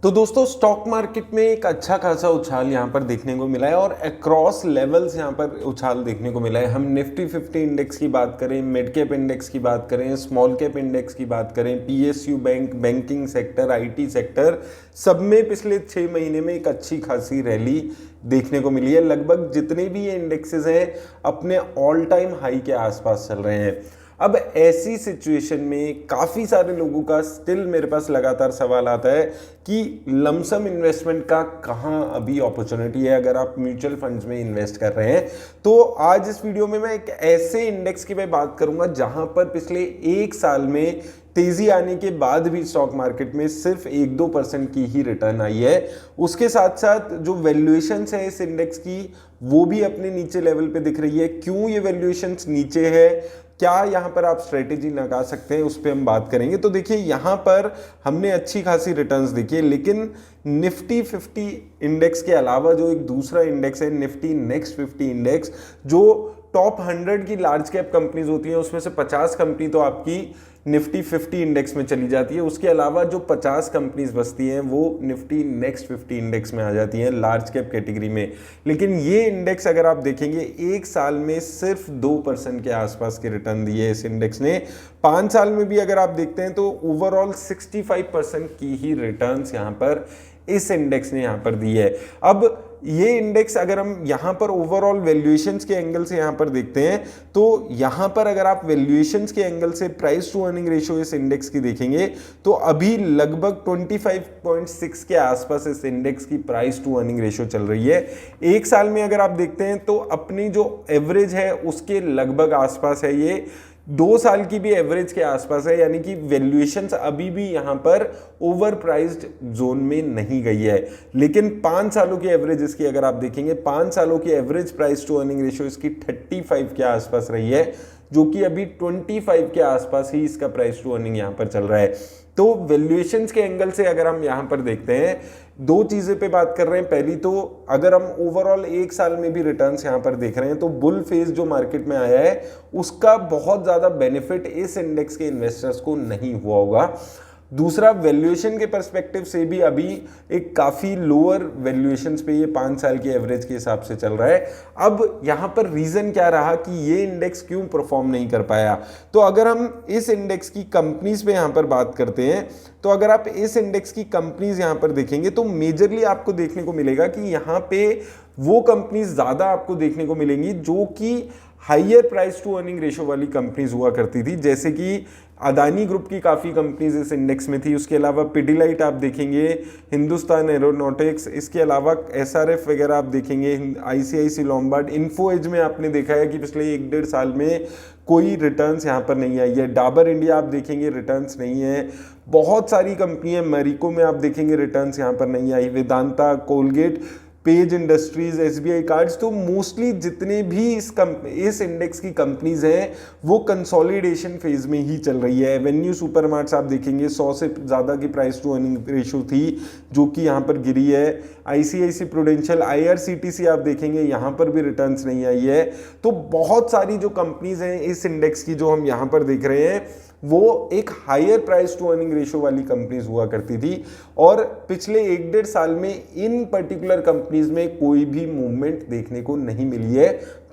तो दोस्तों stock market में एक अच्छा खासा उछाल यहाँ पर देखने को मिला है और अक्रॉस लेवल्स यहाँ पर उछाल देखने को मिला है। हम निफ्टी 50 इंडेक्स की बात करें, मिड कैप इंडेक्स की बात करें, स्मॉल कैप इंडेक्स की बात करें, PSU bank, banking sector, IT sector, सब में पिछले 6 महीने में एक अच्छी खासी रैली देखने को मिली है। लगभग जितने भी ये इंडेक्सेस हैं अपने ऑल टाइम हाई के आसपास चल रहे हैं। अब ऐसी सिचुएशन में काफ़ी सारे लोगों का स्टिल मेरे पास लगातार सवाल आता है कि लमसम इन्वेस्टमेंट का कहाँ अभी अपॉर्चुनिटी है अगर आप म्यूचुअल फंड्स में इन्वेस्ट कर रहे हैं। तो आज इस वीडियो में मैं एक ऐसे इंडेक्स की मैं बात करूंगा जहां पर पिछले 1 साल में तेजी आने के बाद भी स्टॉक मार्केट में सिर्फ 1-2% की ही रिटर्न आई है। उसके साथ साथ जो वैल्यूएशंस है इस इंडेक्स की वो भी अपने नीचे लेवल पे दिख रही है। क्यों ये वैल्यूएशंस नीचे है, क्या यहाँ पर आप स्ट्रेटेजी लगा सकते हैं, उस पर हम बात करेंगे। तो देखिए यहाँ पर हमने अच्छी खासी रिटर्न्स देखी है, लेकिन निफ्टी 50 इंडेक्स के अलावा जो एक दूसरा इंडेक्स है निफ्टी नेक्स्ट 50 इंडेक्स, जो टॉप 100 की लार्ज कैप कंपनीज होती हैं उसमें से 50 कंपनी तो आपकी निफ्टी 50 इंडेक्स में चली जाती है। उसके अलावा जो 50 कंपनीज बचती हैं वो निफ्टी नेक्स्ट 50 इंडेक्स में आ जाती हैं लार्ज कैप कैटेगरी में। लेकिन ये इंडेक्स अगर आप देखेंगे 1 साल में सिर्फ 2% के आसपास के रिटर्न दिए इस इंडेक्स ने। 5 साल में भी अगर आप देखते हैं तो ओवरऑल 65% की ही रिटर्न्स यहाँ पर इस इंडेक्स ने यहाँ पर दी है। अब ये इंडेक्स अगर हम यहाँ पर ओवरऑल वैल्यूएशंस के एंगल से यहाँ पर देखते हैं तो यहाँ पर अगर आप वैल्यूएशंस के एंगल से प्राइस टू अर्निंग रेशियो इस इंडेक्स की देखेंगे तो अभी लगभग 25.6 के आसपास इस इंडेक्स की प्राइस टू अर्निंग रेशियो चल रही है। 1 साल में अगर आप देखते हैं तो अपनी जो एवरेज है उसके लगभग आसपास है ये। 2 साल की भी एवरेज के आसपास है, यानी कि वैल्यूएशंस अभी भी यहां पर ओवर प्राइस्ड जोन में नहीं गई है। लेकिन 5 सालों की एवरेज इसकी अगर आप देखेंगे 5 सालों की average price to earning ratio इसकी 35 के आसपास रही है, जो कि अभी 25 के आसपास ही इसका प्राइस टू अर्निंग यहां पर चल रहा है। तो वैल्यूएशंस के एंगल से अगर हम यहां पर देखते हैं 2 चीजें पे बात कर रहे हैं। पहली तो अगर हम ओवरऑल 1 साल में भी रिटर्न्स यहां पर देख रहे हैं तो बुल फेज जो मार्केट में आया है उसका बहुत ज्यादा बेनिफिट इस इंडेक्स के इन्वेस्टर्स को नहीं हुआ होगा। दूसरा, वैल्यूएशन के पर्सपेक्टिव से भी अभी एक काफ़ी लोअर वैल्यूएशंस पे ये 5 साल की एवरेज के हिसाब से चल रहा है। अब यहाँ पर रीज़न क्या रहा कि ये इंडेक्स क्यों परफॉर्म नहीं कर पाया। तो अगर हम इस इंडेक्स की कंपनीज पे यहाँ पर बात करते हैं तो अगर आप इस इंडेक्स की कंपनीज यहाँ पर देखेंगे तो मेजरली आपको देखने को मिलेगा कि यहाँ पे वो कंपनीज ज़्यादा आपको देखने को मिलेंगी जो कि higher price to earning ratio वाली कंपनीज हुआ करती थी, जैसे कि अदानी ग्रुप की काफ़ी कंपनीज इस इंडेक्स में थी। उसके अलावा पिडिलाइट आप देखेंगे, हिंदुस्तान एरोनॉटिक्स, इसके अलावा एसआरएफ वगैरह आप देखेंगे, आईसीआईसी लॉम्बार्ड, इन्फो एज में आपने देखा है कि पिछले 1-1.5 साल में कोई रिटर्न्स यहाँ पर नहीं आई है। डाबर इंडिया आप देखेंगे रिटर्न्स नहीं है। बहुत सारी कंपनियां, मैरिको में आप देखेंगे रिटर्न्स यहाँ पर नहीं आई, Vedanta, Colgate, Page Industries, SBI cards. तो मोस्टली जितने भी इस इंडेक्स की कंपनीज हैं वो कंसोलिडेशन फेज में ही चल रही है। एवेन्यू सुपरमार्ट्स आप देखेंगे 100 से ज़्यादा की प्राइस टू अर्निंग रेशियो थी जो कि यहाँ पर गिरी है। आईसीआईसी प्रूडेंशियल, आईआरसीटीसी आप देखेंगे यहाँ पर भी रिटर्न्स नहीं आई है। तो बहुत सारी जो कंपनीज हैं इस इंडेक्स की जो हम यहाँ पर देख रहे हैं वो एक higher price to earning ratio वाली कंपनीज हुआ करती थी और पिछले 1-1.5 साल में इन पर्टिकुलर कंपनीज में कोई भी मूवमेंट देखने को नहीं मिली है।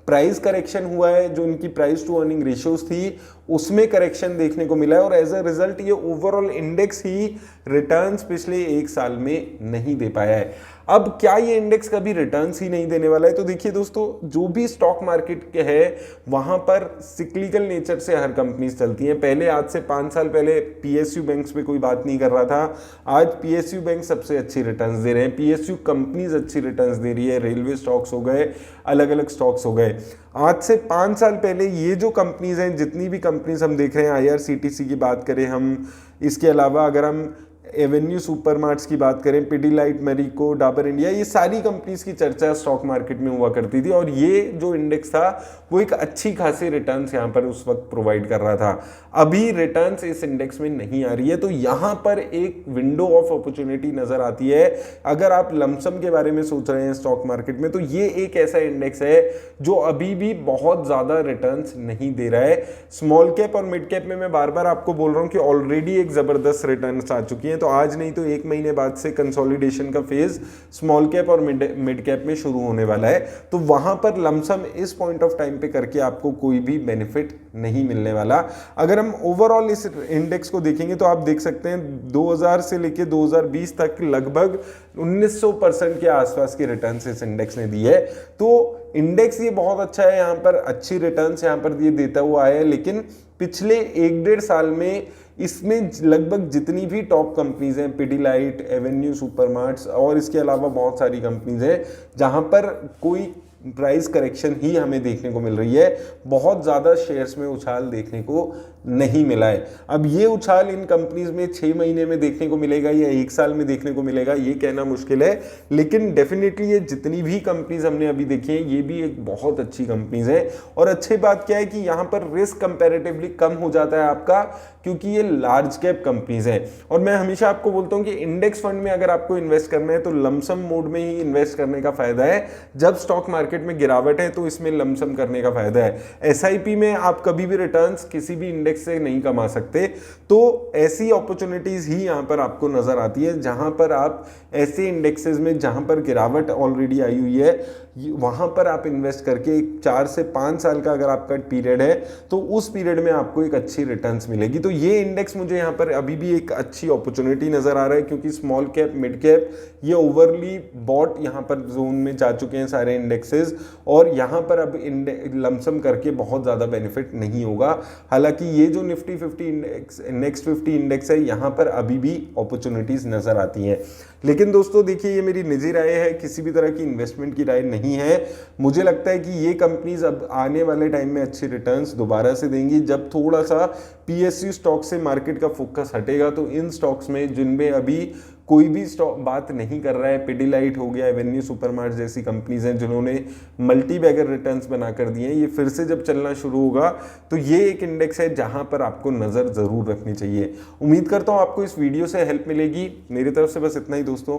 प्राइस करेक्शन हुआ है, जो इनकी प्राइस टू अर्निंग रेशियोज थी उसमें करेक्शन देखने को मिला है और एज अ रिजल्ट ये ओवरऑल इंडेक्स ही रिटर्न्स पिछले 1 साल में नहीं दे पाया है। अब क्या ये इंडेक्स कभी रिटर्न्स ही नहीं देने वाला है? तो देखिए दोस्तों, जो भी स्टॉक मार्केट के है वहां पर सिक्लिकल नेचर से हर कंपनीज चलती हैं। पहले आज से 5 साल पहले पीएसयू बैंक्स पे कोई बात नहीं कर रहा था, आज पीएसयू बैंक सबसे अच्छी रिटर्न्स दे रहे हैं, पीएसयू कंपनीज अच्छी रिटर्न्स दे रही है, रेलवे स्टॉक्स हो गए, अलग अलग स्टॉक्स हो गए। आज से 5 साल पहले ये जो कंपनीज हैं, जितनी भी कंपनीज हम देख रहे हैं, आईआरसीटीसी की बात करें हम, इसके अलावा अगर हम एवेन्यू सुपरमार्ट्स की बात करें, पिडिलाइट, मैरिको, डाबर इंडिया, ये सारी कंपनीज की चर्चा स्टॉक मार्केट में हुआ करती थी और ये जो इंडेक्स था वो एक अच्छी खासी रिटर्न्स यहाँ पर उस वक्त प्रोवाइड कर रहा था। अभी रिटर्न्स इस इंडेक्स में नहीं आ रही है, तो यहाँ पर एक विंडो ऑफ अपॉर्चुनिटी नजर आती है। अगर आप लमसम के बारे में सोच रहे हैं स्टॉक मार्केट में तो ये एक ऐसा इंडेक्स है जो अभी भी बहुत ज्यादा रिटर्न्स नहीं दे रहा है। स्मॉल कैप और मिड कैप में मैं बार बार आपको बोल रहा हूँ कि ऑलरेडी एक जबरदस्त रिटर्न्स आ चुकी है, तो आज नहीं तो 1 महीने बाद से कंसोलिडेशन का फेज स्मॉल कैप और मिड कैप में शुरू होने वाला है। तो वहां पर लमसम इस पॉइंट ऑफ टाइम पे करके आपको कोई भी बेनिफिट नहीं मिलने वाला। अगर हम ओवरऑल इस इंडेक्स को देखेंगे तो आप देख सकते हैं 2000 से लेके 2020 तक लगभग 1900% के आसपास की रिटर्न्स इस इंडेक्स ने दी है। तो इंडेक्स ये बहुत अच्छा है, यहाँ पर अच्छी रिटर्न्स यहाँ पर ये देता हुआ आया है। लेकिन पिछले 1-1.5 साल में इसमें लगभग जितनी भी टॉप कंपनीज हैं, पिडिलाइट, एवेन्यू सुपरमार्ट्स और इसके अलावा बहुत सारी कंपनीज हैं जहां पर कोई प्राइस करेक्शन ही हमें देखने को मिल रही है, बहुत ज़्यादा शेयर्स में उछाल देखने को नहीं मिला है। अब ये उछाल इन कंपनीज में 6 महीने में देखने को मिलेगा या 1 साल में देखने को मिलेगा, ये कहना मुश्किल है। लेकिन डेफिनेटली ये जितनी भी कंपनीज हमने अभी देखी हैं ये भी एक बहुत अच्छी कंपनीज है। और अच्छी बात क्या है कि यहाँ पर रिस्क कंपैरेटिवली कम हो जाता है आपका, क्योंकि ये लार्ज कैप कंपनीज हैं। और मैं हमेशा आपको बोलता हूँ कि इंडेक्स फंड में अगर आपको इन्वेस्ट करना है तो लमसम मोड में ही इन्वेस्ट करने का फायदा है। जब स्टॉक मार्केट में गिरावट है तो इसमें लमसम करने का फायदा है। एसआईपी में आप कभी भी रिटर्न्स किसी भी इंडेक्स से नहीं कमा सकते। तो ऐसी अपॉर्चुनिटीज ही यहाँ पर आपको नजर आती है जहां पर आप ऐसे इंडेक्सेस में जहां पर गिरावट ऑलरेडी आई हुई है वहां पर आप इन्वेस्ट करके 4 से 5 साल का अगर आपका पीरियड है तो उस पीरियड में आपको एक अच्छी रिटर्न्स मिलेगी। तो ये इंडेक्स मुझे यहाँ पर अभी भी एक अच्छी अपॉर्चुनिटी नजर आ रहा है, क्योंकि स्मॉल कैप, मिड कैप ये ओवरली बॉट यहाँ पर जोन में जा चुके हैं सारे इंडेक्सेस, और यहाँ पर अब लमसम करके बहुत ज़्यादा बेनिफिट नहीं होगा। हालांकि ये जो निफ्टी 50 इंडेक्स, नेक्स्ट 50 इंडेक्स है, यहाँ पर अभी भी अपॉर्चुनिटीज नजर आती हैं। लेकिन दोस्तों देखिए, ये मेरी निजी राय है, किसी भी तरह की इन्वेस्टमेंट की राय नहीं है। मुझे लगता है कि ये कंपनीज अब आने वाले टाइम में अच्छी रिटर्न्स दोबारा से देंगी। जब थोड़ा सा पीएसयू स्टॉक से मार्केट का फोकस हटेगा तो इन स्टॉक्स में जिनमें अभी कोई भी स्टॉक बात नहीं कर रहा है, पिडिलाइट हो गया, एवेन्यू सुपरमार्ट जैसी कंपनीज हैं जिन्होंने मल्टी बैगर रिटर्न्स बना कर दिए हैं, ये फिर से जब चलना शुरू होगा तो ये एक इंडेक्स है जहां पर आपको नज़र ज़रूर रखनी चाहिए। उम्मीद करता हूं आपको इस वीडियो से हेल्प मिलेगी। मेरी तरफ से बस इतना ही दोस्तों।